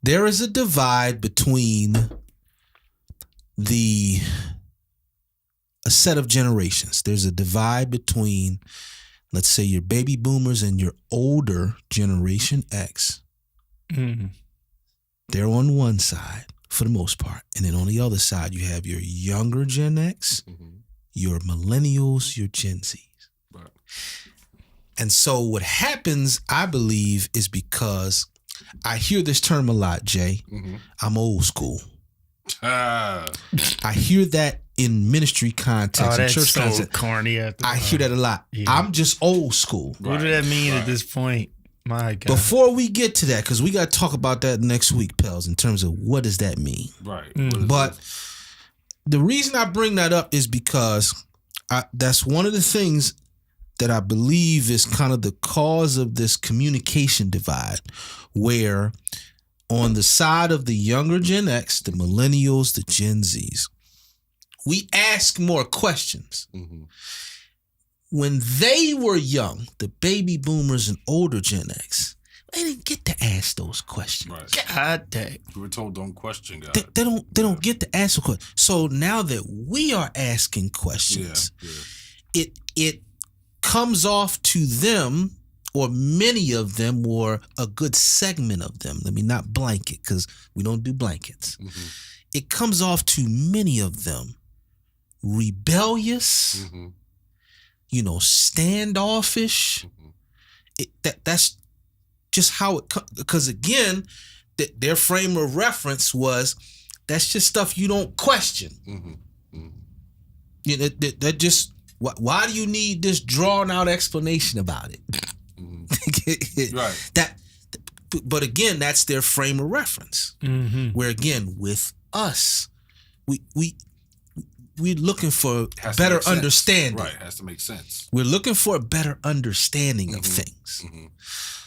there is a divide between a set of generations. There's a divide between, let's say, your baby boomers and your older generation X. They're on one side for the most part. And then on the other side, you have your younger Gen X, your millennials, your Gen Zs. Right. And so what happens, I believe, is because I hear this term a lot, Jay. I'm old school. I hear that in ministry context, in church so context. Corny. I hear that a lot. Yeah. I'm just old school. What does that mean at this point? My God. Before we get to that, because we got to talk about that next week, Pels, in terms of what does that mean. Right. But the reason I bring that up is because that's one of the things that I believe is kind of the cause of this communication divide, where on the side of the younger Gen X, the millennials, the Gen Zs, we ask more questions. When they were young, the baby boomers and older Gen X, they didn't get to ask those questions. Right. God dang. We were told don't question God. They don't get to ask a question. So now that we are asking questions, it comes off to them, or many of them, or a good segment of them. Let me not blanket, because we don't do blankets. It comes off to many of them rebellious, standoffish. That's just how it, because again, their frame of reference was, that's just stuff you don't question. That just, why do you need this drawn out explanation about it? Right. But again, that's their frame of reference. Where again, with us, we're looking for better understanding. Right, has to make sense. We're looking for a better understanding of things.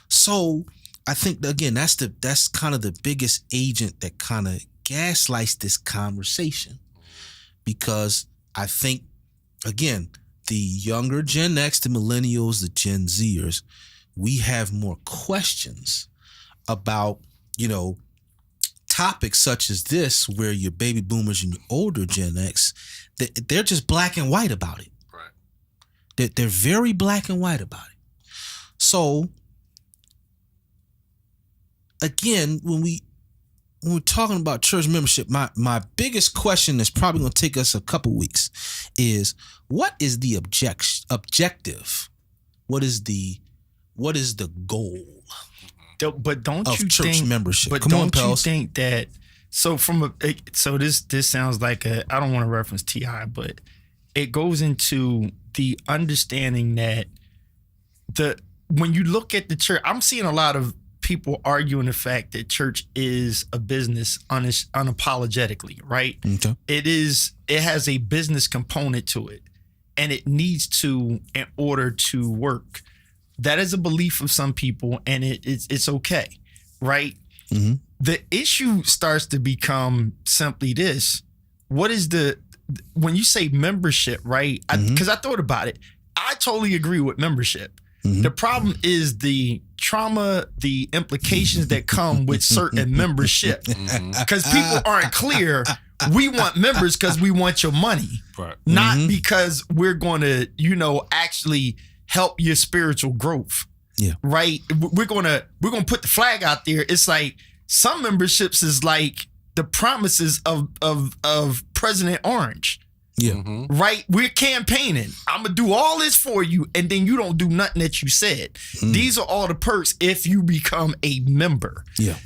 So I think again, that's kind of the biggest agent that kind of gaslights this conversation, because I think again, the younger Gen X, the millennials, the Gen Zers, we have more questions about, topics such as this, where your baby boomers and your older Gen X, they're just black and white about it. Right. They're very black and white about it. So again, when we're talking about church membership, my biggest question that's probably going to take us a couple weeks is, what is the objective? What is the goal? But don't of you church think, membership? But Come on, don't you pals. think that? So this sounds like I don't want to reference T.I., but it goes into the understanding that when you look at the church, I'm seeing a lot of people arguing the fact that church is a business unapologetically, right? Okay. It has a business component to it, and it needs to in order to work. That is a belief of some people, and it's okay, right? The issue starts to become simply this: what is when you say membership, right? Because I thought about it, I totally agree with membership. The problem is the trauma, the implications that come with certain membership, because people aren't clear. We want members because we want your money, Right. not because we're going to, actually help your spiritual growth. Yeah. Right. We're gonna put the flag out there. It's like some memberships is like the promises of President Orange. Yeah. Right. We're campaigning. I'm gonna do all this for you, and then you don't do nothing that you said. These are all the perks if you become a member. Yeah.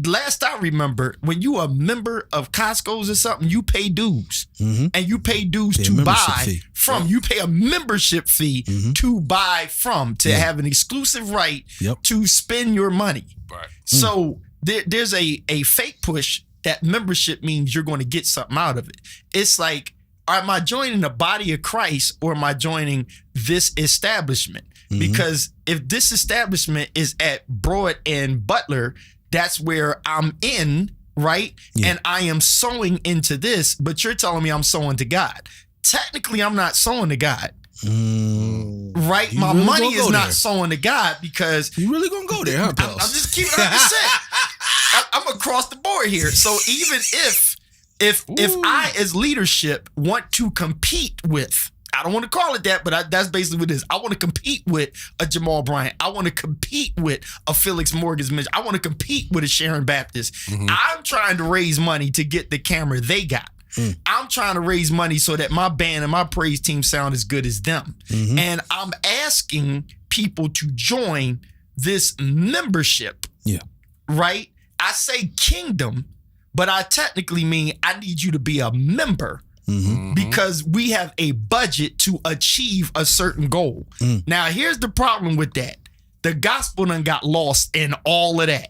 Last I remember, when you are a member of Costco's or something, you pay dues, and you pay dues to buy from. You pay a membership fee to buy from, to have an exclusive right to spend your money. Right. So there's a fake push that membership means you're going to get something out of it. It's like, am I joining the body of Christ, or am I joining this establishment? Because if this establishment is at Broad and Butler, that's where I'm in, right? And I am sowing into this, but you're telling me I'm sowing to God. Technically, I'm not sowing to God. Right? My really money is not there? sowing to God, because You really gonna go there, huh, I'm pals? just keeping it 100%. I'm across the board here. So even if I as leadership want to compete with, I don't want to call it that, but that's basically what it is. I want to compete with a Jamal Bryant. I want to compete with a Felix Morgan. I want to compete with a Sharon Baptist. I'm trying to raise money to get the camera they got. I'm trying to raise money so that my band and my praise team sound as good as them. And I'm asking people to join this membership. Yeah. Right? I say kingdom, but I technically mean I need you to be a member. Because we have a budget to achieve a certain goal. Now, here's the problem with that. The gospel done got lost in all of that.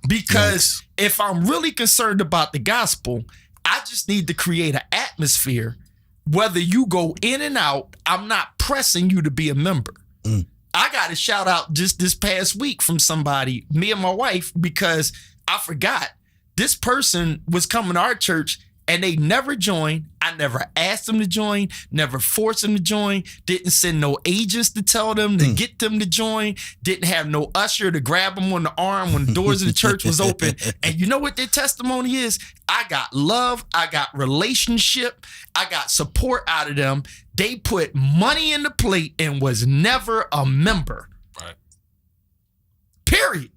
Because if I'm really concerned about the gospel, I just need to create an atmosphere. Whether you go in and out, I'm not pressing you to be a member. I got a shout out just this past week from somebody, me and my wife, because I forgot this person was coming to our church and they never joined. I never asked them to join, never forced them to join, didn't send no agents to tell them to get them to join, didn't have no usher to grab them on the arm when the doors of the church was open. And you know what their testimony is? I got love, I got relationship, I got support out of them. They put money in the plate and was never a member. Right. Period.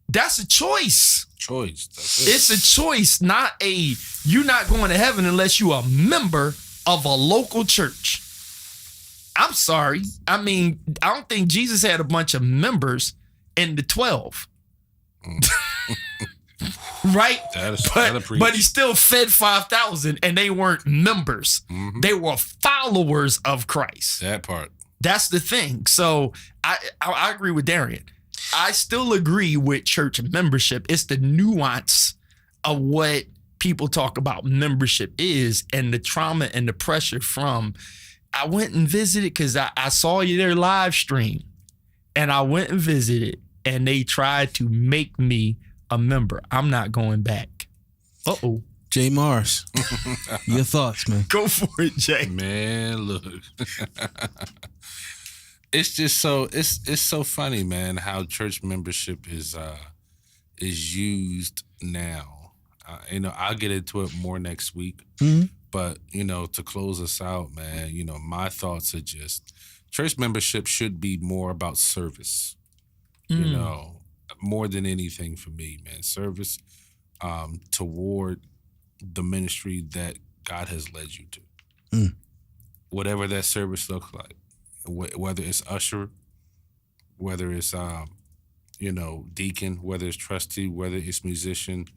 That's a choice. That's it. It's a choice, not you're not going to heaven unless you're a member of a local church. I'm sorry. I mean, I don't think Jesus had a bunch of members in the 12. Right? But he still fed 5,000 and they weren't members. Mm-hmm. They were followers of Christ. That part. That's the thing. So I agree with Darian. I still agree with church membership. It's the nuance of what people talk about membership is and the trauma and the pressure from. I went and visited because I saw you there live stream and I went and visited and they tried to make me a member. I'm not going back. Uh-oh. Jay Mars, your thoughts, man. Go for it, Jay. Man, look. It's just so it's so funny, man, how church membership is used now. I'll get into it more next week. Mm-hmm. But, to close us out, man, my thoughts are just church membership should be more about service. More than anything for me, man. Service toward the ministry that God has led you to. Mm. Whatever that service looks like. Whether it's usher, whether it's deacon, whether it's trustee, whether it's musician,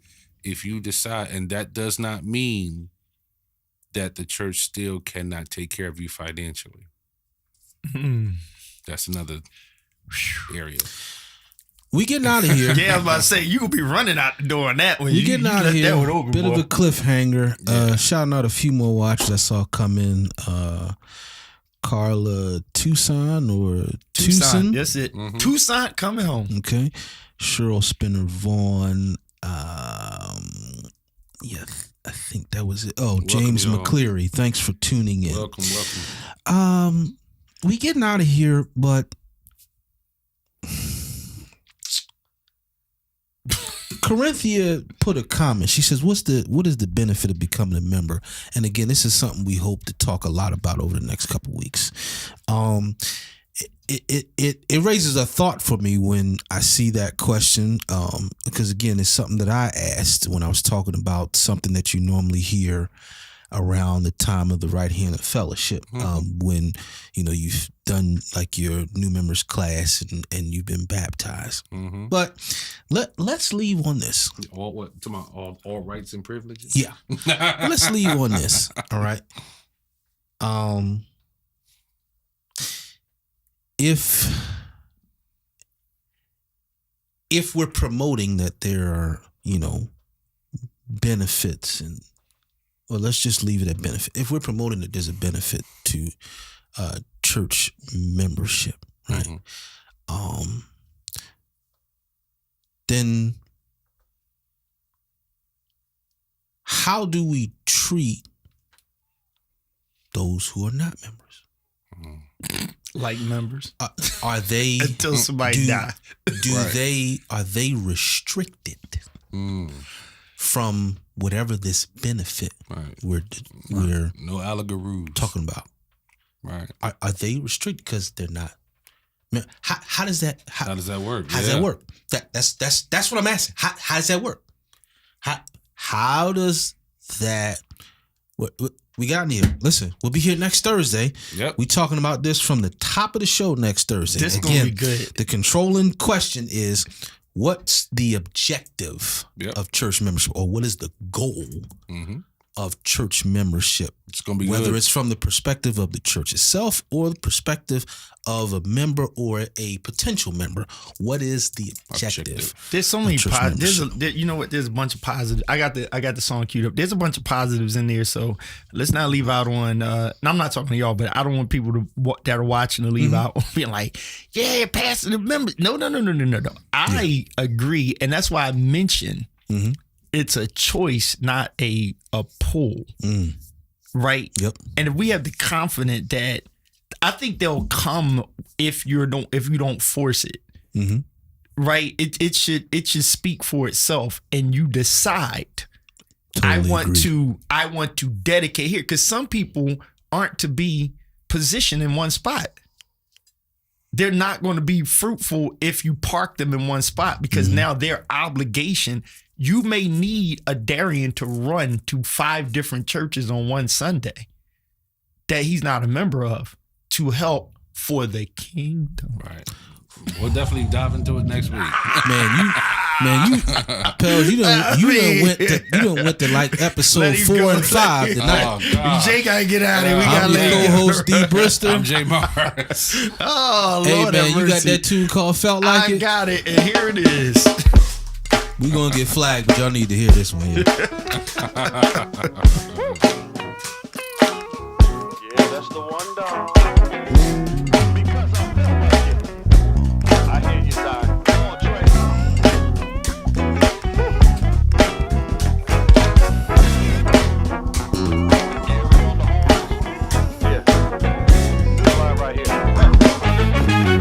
if you decide, and that does not mean that the church still cannot take care of you financially. Mm. That's another area. We getting out of here. Yeah, I was about to say, you gonna be running out the door on that one. We getting out of here. Over, bit boy. of a cliffhanger. Yeah. Shouting out a few more watches I saw come in. Carla Tucson. That's it. Mm-hmm. Tucson coming home. Okay. Cheryl Spinner Vaughn. I think that was it. Oh, welcome, James McCleary. Thanks for tuning in. Welcome. We getting out of here, but Corinthia put a comment. She says, what is the benefit of becoming a member? And again, this is something we hope to talk a lot about over the next couple of weeks. It raises a thought for me when I see that question, because again, it's something that I asked when I was talking about something that you normally hear around the time of the right hand of fellowship, when you've done like your new members class and you've been baptized. Mm-hmm. But let's leave on this. All rights and privileges. Yeah, let's leave on this. All right. If we're promoting that there are benefits and. Well, let's just leave it at benefit. If we're promoting that there's a benefit to church membership, right? Mm-hmm. Then how do we treat those who are not members? Like members? Are they until somebody die? Are they restricted? From whatever this benefit we're no allegories talking about, right? Are they restricted because they're not? How does that? How does that work? How does that work? That's what I'm asking. How does that work? How does that? What we got in here? Listen, we'll be here next Thursday. Yep. We talking about this from the top of the show next Thursday. This is gonna be good. The controlling question is. What's the objective of church membership, or what is the goal of church membership? It's going to be whether good. It's from the perspective of the church itself or the perspective of a member or a potential member. What is the objective? There's so many positives. There's a bunch of positives. I got the song queued up. There's a bunch of positives in there. So let's not leave out on. And I'm not talking to y'all, but I don't want people that are watching to leave out being like, "Yeah, passing the members." No. I agree, and that's why I mentioned it's a choice, not a pull. Right. Yep. And if we have the confidence that I think they'll come if you don't force it. Mm-hmm. Right. It should speak for itself and you decide totally I want to dedicate here, because some people aren't to be positioned in one spot. They're not going to be fruitful if you park them in one spot, because now their obligation. You may need a Darian to run to 5 different churches on one Sunday that he's not a member of. to help for the kingdom. Right. We'll definitely dive into it next week. Pels, you done went to like episode 4 and 5 tonight. Oh, God. Jay gotta get out of here. We I'm gotta your let him co-host, D. Brister. I'm Jay Mars. Oh, Hey Lord man, have you got mercy. that tune called "Felt Like I It"? got it, and here it is. We gonna get flagged, but y'all need to hear this one here. Yeah, that's the one, dog. Because I felt like it. I hear you, Doc. Come on, Trey. Yeah, we on the horns. Yeah. This line right here.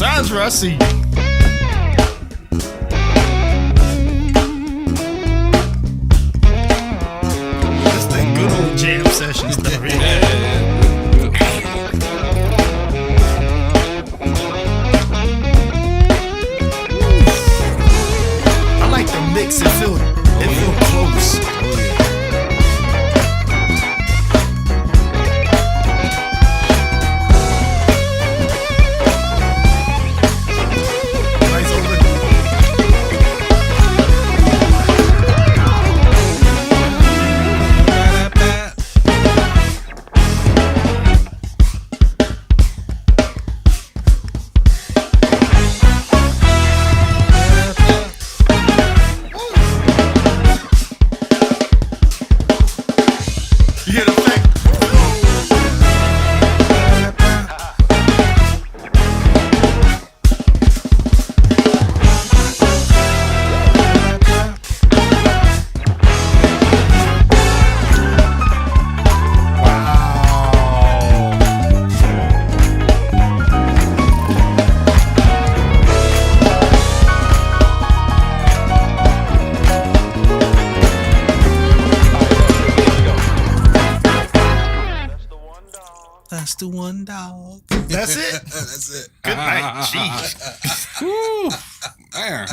Sandra, I see you. That's that good old jam session stuff. I like the mix. It feel close. Nice over. You hear the effect? That's the one dog. That's it. That's it. Good night. Jeez. Woo. Man.